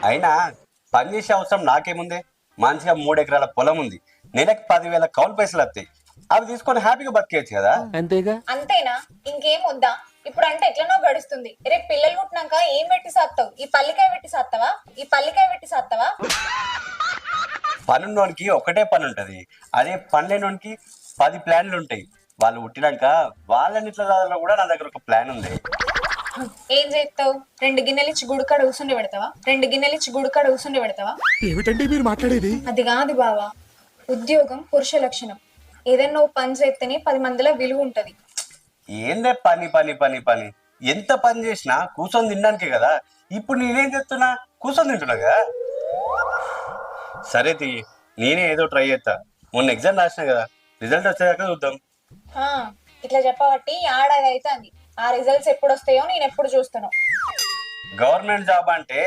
అయినా పని చేసే అవసరం నాకేముంది? మంచిగా 3 ఎకరాల పొలం ఉంది, నెలకు 10,000 కౌలు పైసలు వస్తాయి. అవి తీసుకొని హ్యాపీగా బతికేయచ్చు కదా. అంతేగా. అంతేనా? ఇంకేం వద్దా? ఇప్పుడు అంటే ఎట్లనో గడుస్తుంది. రేపు పిల్లలు పుట్టినాక ఏం పెట్టి సాత్తావు? ఈ పల్లికాయ పెట్టి సాత్తావా? ఈ పల్లికాయ పెట్టి సాత్తావా? పనున్నోనికి ఒకటే పని ఉంటది, అదే పని లేనోనికి 10 ప్లాన్లు ఉంటాయి. వాళ్ళు పుట్టినాక వాళ్ళని ఇట్లా చదవడంలో కూడా నా దగ్గర ఒక ప్లాన్ ఉంది. ఏం చేస్తావు? 2 గిన్నెలు ఇచ్చి గుడికాడ కూసుండి పెడతావా? 2 గిన్నెలు ఇచ్చి గుడికాడ కూసుండి పెడతావా? ఏమిటండి మీరు మాట్లాడేది? అది కాదు బావా, ఉద్యోగం పురుష లక్షణం. ఏదైనా నువ్వు పని చేస్తేనే 10 మందిలో విలువ ఉంటది. ఏందే పని పని పని పని, ఎంత పని చేసినా కూర్చొని తినడానికే కదా. ఇప్పుడు నేనేం చేస్తున్నా? కూర్చొని తింటున్నా కదా. సరే తీ, నేనే ఏదో ట్రై చేస్తా. మొన్న ఎగ్జామ్ రాసినా కదా, రిజల్ట్ వచ్చేదాకా చూద్దాం. ఆ, ఇట్లా చెప్పబట్టి ఏడాది అవుతుంది. ఆ రిజల్ట్స్ ఎప్పుడు వస్తాయో నేను ఎప్పుడు చూస్తాను. గవర్నమెంట్ జాబ్ అంటే